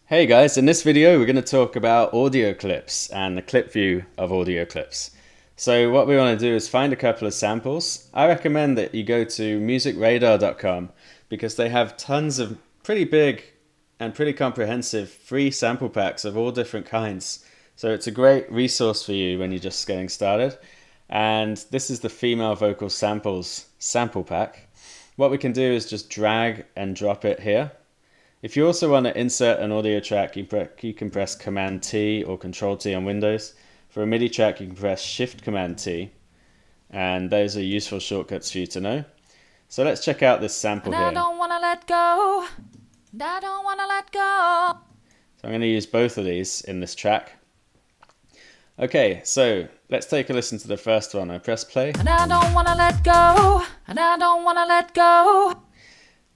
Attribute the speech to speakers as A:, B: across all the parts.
A: Hey guys, in this video we're going to talk about audio clips and the clip view of audio clips. So what we want to do is find a couple of samples. I recommend that you go to musicradar.com because they have tons of pretty big and pretty comprehensive free sample packs of all different kinds. So it's a great resource for you when you're just getting started. And this is the female vocal samples sample pack. What we can do is just drag and drop it here. If you also want to insert an audio track, you can press Command T or Control T on Windows. For a MIDI track, you can press Shift Command T, and those are useful shortcuts for you to know. So let's check out this sample here.
B: I don't wanna let go. I don't wanna let go.
A: So I'm going to use both of these in this track. Okay, so let's take a listen to the first one. I press play.
B: And I don't wanna let go. And I don't wanna let go.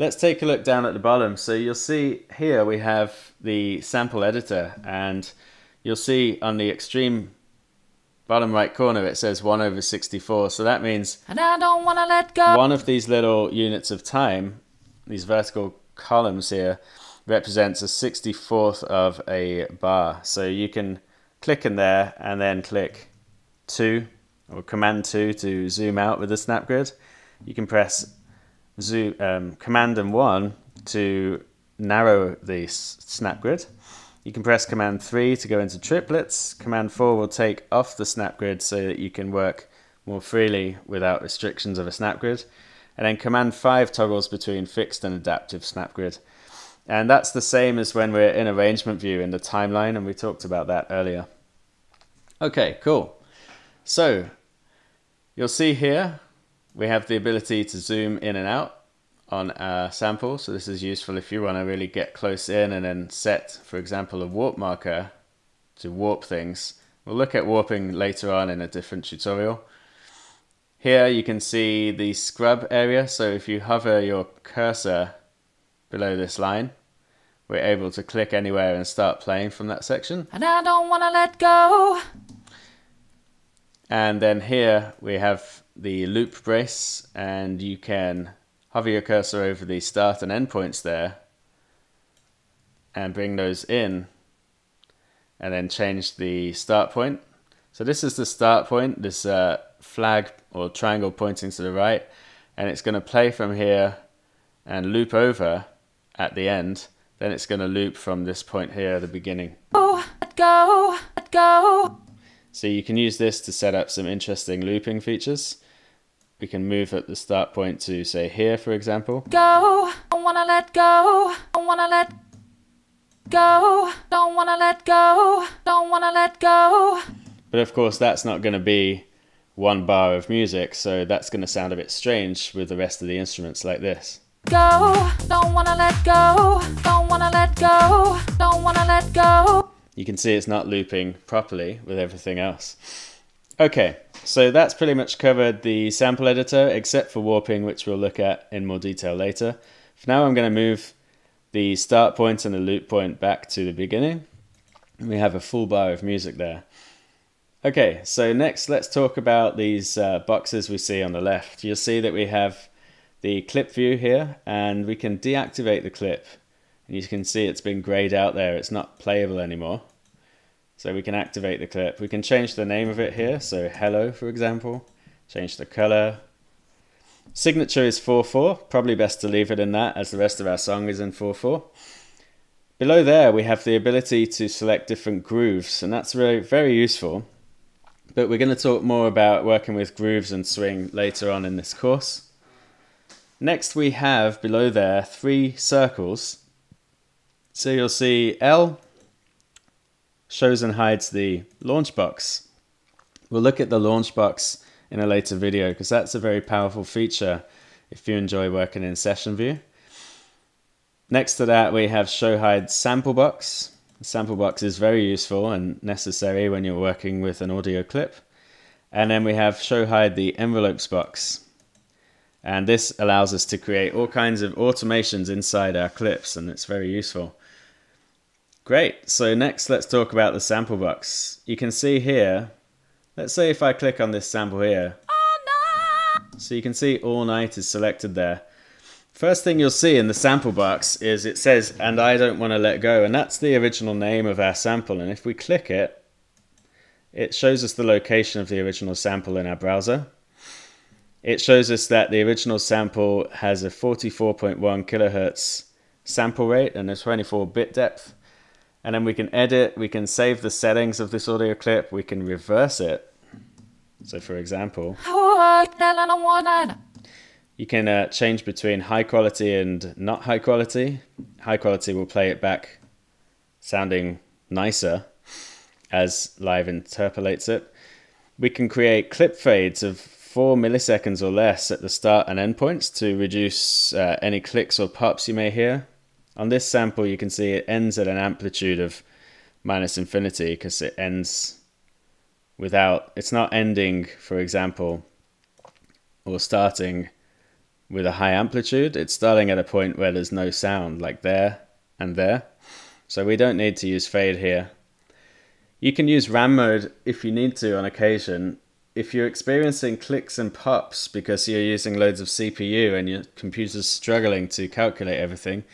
A: Let's take a look down at the bottom. So you'll see here we have the sample editor, and you'll see on the extreme bottom right corner it says 1/64. So that means
B: And I don't wanna let go.
A: one of these little units of time, these vertical columns here, represents a 64th of a bar. So you can click in there and then click 2 or Command 2 to zoom out with the snap grid. You can press Command and 1 to narrow the snap grid. You can press Command 3 to go into triplets. Command 4 will take off the snap grid so that you can work more freely without restrictions of a snap grid. And then Command 5 toggles between fixed and adaptive snap grid. And that's the same as when we're in arrangement view in the timeline, and we talked about that earlier. Okay, cool. So you'll see here we have the ability to zoom in and out on our sample. So this is useful if you want to really get close in and then set, for example, a warp marker to warp things. We'll look at warping later on in a different tutorial. Here you can see the scrub area. So if you hover your cursor below this line, we're able to click anywhere and start playing from that section.
B: And I don't wanna let go.
A: And then here we have the loop brace, and you can hover your cursor over the start and end points there and bring those in and then change the start point. So this is the start point, this flag or triangle pointing to the right, and it's going to play from here and loop over at the end. Then it's going to loop from this point here at the beginning.
B: Let go. Let go.
A: So you can use this to set up some interesting looping features. We can move at the start point to, say, here, for example.
B: Go. Don't wanna let go. Don't wanna let go. Don't wanna let go. Don't wanna let go.
A: But of course, that's not going to be one bar of music, so that's going to sound a bit strange with the rest of the instruments like this.
B: Go. Don't wanna let go. Don't wanna let go. Don't wanna let go.
A: You can see it's not looping properly with everything else. Okay, so that's pretty much covered the sample editor, except for warping, which we'll look at in more detail later. For now, I'm going to move the start point and the loop point back to the beginning. And we have a full bar of music there. Okay, so next let's talk about these boxes we see on the left. You'll see that we have the clip view here, and we can deactivate the clip. And you can see it's been grayed out there, it's not playable anymore. So we can activate the clip. We can change the name of it here, so hello for example. Change the color. Signature is 4/4, probably best to leave it in that as the rest of our song is in 4/4. Below there we have the ability to select different grooves, and that's really very useful. But we're going to talk more about working with grooves and swing later on in this course. Next we have below there 3 circles. So you'll see L shows and hides the launch box. We'll look at the launch box in a later video because that's a very powerful feature if you enjoy working in session view. Next to that we have show hide sample box. The sample box is very useful and necessary when you're working with an audio clip. And then we have show hide the envelopes box. And this allows us to create all kinds of automations inside our clips, and it's very useful. Great, so next let's talk about the sample box. You can see here, let's say if I click on this sample here, so you can see all night is selected there. First thing you'll see in the sample box is it says, "And I don't want to let go," and that's the original name of our sample. And if we click it, it shows us the location of the original sample in our browser. It shows us that the original sample has a 44.1 kilohertz sample rate and a 24-bit depth. And then we can edit, we can save the settings of this audio clip, we can reverse it. So for example, you can change between high quality and not high quality. High quality will play it back sounding nicer as Live interpolates it. We can create clip fades of 4 milliseconds or less at the start and end points to reduce any clicks or pops you may hear. On this sample you can see it ends at an amplitude of -infinity because it ends without, it's not ending, for example, or starting with a high amplitude. It's starting at a point where there's no sound, like there and there. So we don't need to use fade here. You can use RAM mode if you need to on occasion. If you're experiencing clicks and pops because you're using loads of CPU and your computer's struggling to calculate everything,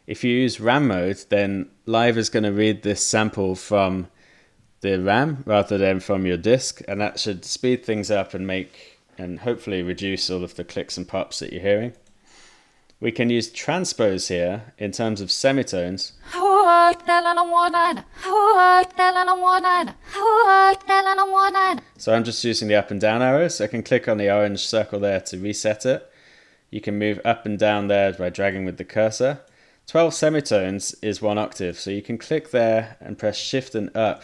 A: if you use RAM mode, then Live is going to read this sample from the RAM rather than from your disk, and that should speed things up and hopefully reduce all of the clicks and pops that you're hearing. We can use transpose here in terms of semitones. So I'm just using the up and down arrows. I can click on the orange circle there to reset it. You can move up and down there by dragging with the cursor. 12 semitones is 1 octave, so you can click there and press shift and up,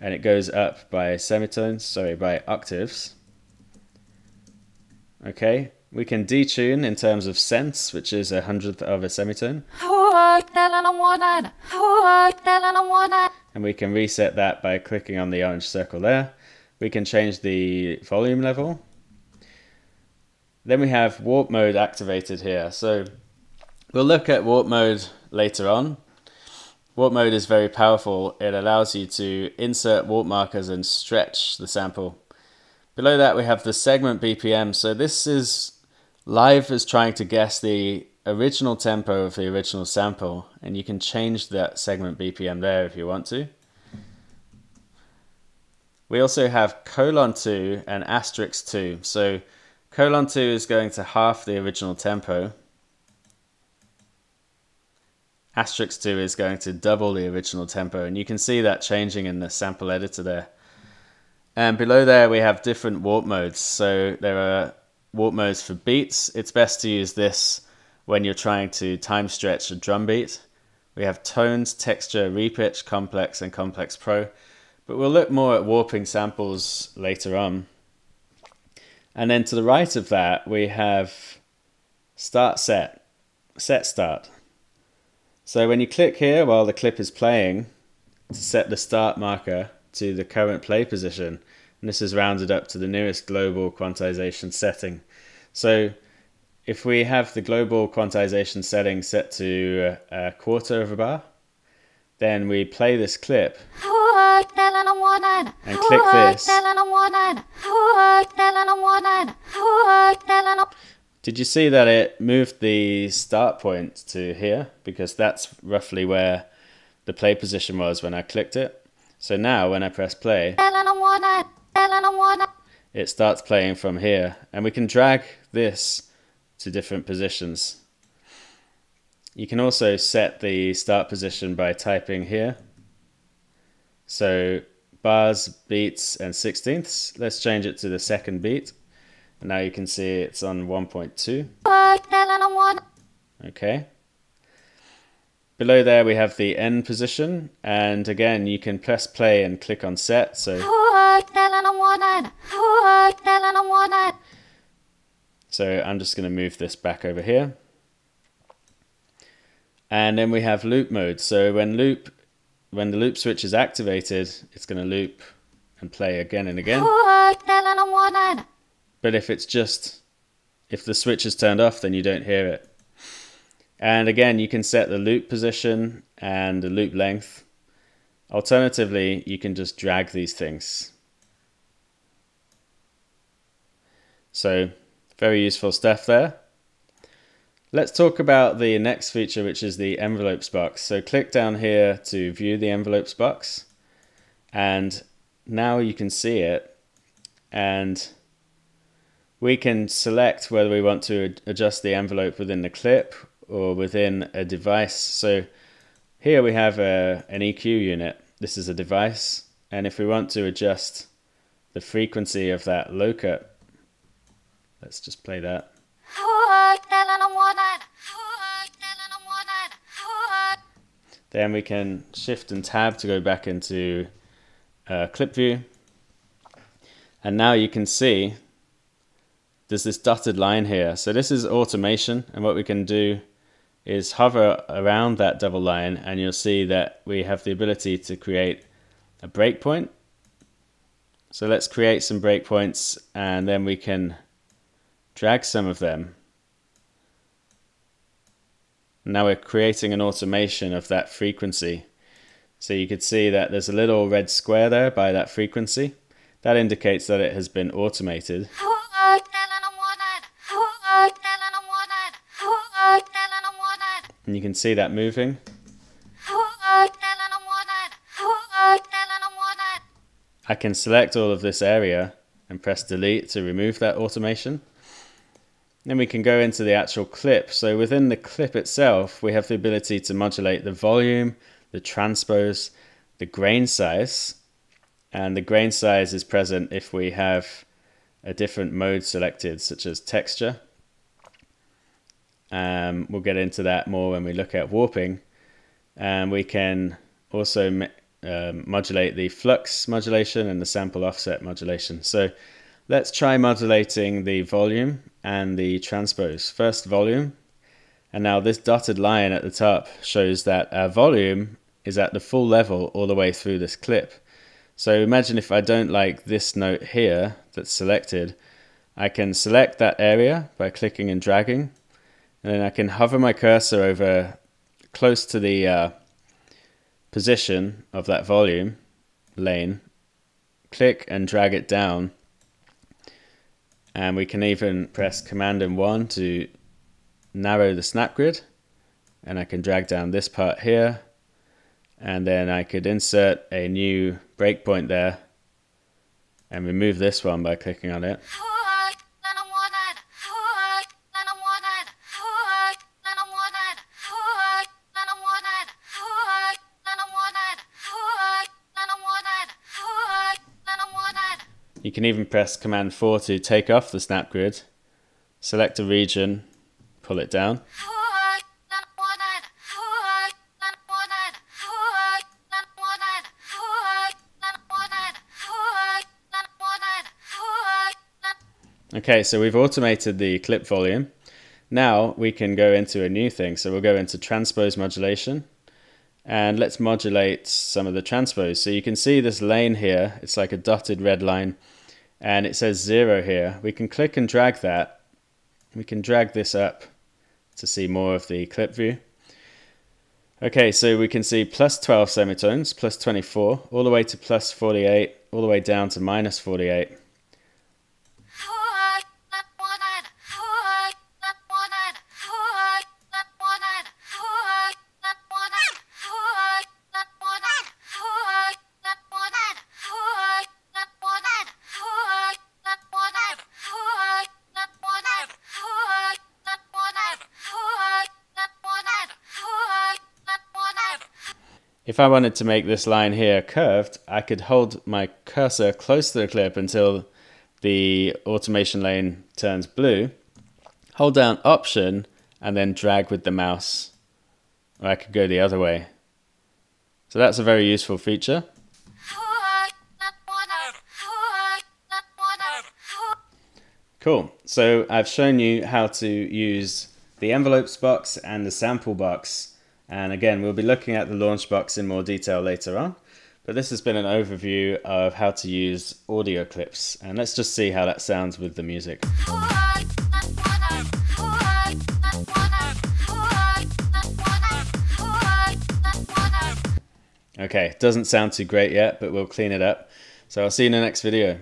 A: and it goes up by by octaves. Okay, we can detune in terms of cents, which is 1/100th of a semitone. And we can reset that by clicking on the orange circle there. We can change the volume level. Then we have warp mode activated here. So we'll look at warp mode later on. Warp mode is very powerful. It allows you to insert warp markers and stretch the sample. Below that we have the segment BPM. So this is Live is trying to guess the original tempo of the original sample, and you can change that segment BPM there if you want to. We also have :2 and *2. So :2 is going to half the original tempo. *2 is going to double the original tempo, and you can see that changing in the sample editor there. And below there we have different warp modes. So there are warp modes for beats. It's best to use this when you're trying to time stretch a drum beat. We have tones, texture, repitch, complex, and complex pro. But we'll look more at warping samples later on. And then to the right of that we have start set start. So when you click here while the clip is playing to set the start marker to the current play position, and this is rounded up to the nearest global quantization setting. So if we have the global quantization setting set to 1/4 of a bar, then we play this clip and click this. Did you see that it moved the start point to here? Because that's roughly where the play position was when I clicked it. So now when I press play, it starts playing from here, and we can drag this to different positions. You can also set the start position by typing here. So bars, beats, and 1/16ths. Let's change it to the second beat. And now you can see it's on 1.2. Okay. Below there we have the end position, and again you can press play and click on set. So I'm just going to move this back over here. And then we have loop mode. So when the loop switch is activated, it's going to loop and play again and again. But if the switch is turned off, then you don't hear it. And again, you can set the loop position and the loop length. Alternatively, you can just drag these things. So very useful stuff there. Let's talk about the next feature, which is the envelopes box. So click down here to view the envelopes box, and now you can see it, and we can select whether we want to adjust the envelope within the clip or within a device. So here we have an EQ unit. This is a device, and if we want to adjust the frequency of that low cut, let's just play that. Then we can shift and tab to go back into clip view. And now you can see there's this dotted line here. So this is automation, and what we can do is hover around that double line, and you'll see that we have the ability to create a breakpoint. So let's create some breakpoints, and then we can drag some of them. Now we're creating an automation of that frequency. So you could see that there's a little red square there by that frequency. That indicates that it has been automated. And you can see that moving. I can select all of this area and press delete to remove that automation. Then we can go into the actual clip. So within the clip itself, we have the ability to modulate the volume, the transpose, the grain size. And the grain size is present if we have a different mode selected, such as texture. We'll get into that more when we look at warping. And we can also modulate the flux modulation and the sample offset modulation. So let's try modulating the volume and the transpose. First volume, and now this dotted line at the top shows that our volume is at the full level all the way through this clip. So imagine if I don't like this note here that's selected, I can select that area by clicking and dragging, and then I can hover my cursor over close to the position of that volume lane, click and drag it down. And we can even press Command and 1 to narrow the snap grid. And I can drag down this part here. And then I could insert a new breakpoint there and remove this one by clicking on it. You can even press Command 4 to take off the snap grid, select a region, pull it down. Okay, so we've automated the clip volume. Now we can go into a new thing. So we'll go into transpose modulation, and let's modulate some of the transpose. So you can see this lane here, it's like a dotted red line, and it says 0 here. We can click and drag that. We can drag this up to see more of the clip view. Okay, so we can see plus 12 semitones, plus 24, all the way to plus 48, all the way down to minus 48. If I wanted to make this line here curved, I could hold my cursor close to the clip until the automation lane turns blue, hold down Option, and then drag with the mouse. Or I could go the other way. So that's a very useful feature. Cool. So I've shown you how to use the envelopes box and the sample box. And again, we'll be looking at the launch box in more detail later on. But this has been an overview of how to use audio clips. And let's just see how that sounds with the music. Okay, doesn't sound too great yet, but we'll clean it up. So I'll see you in the next video.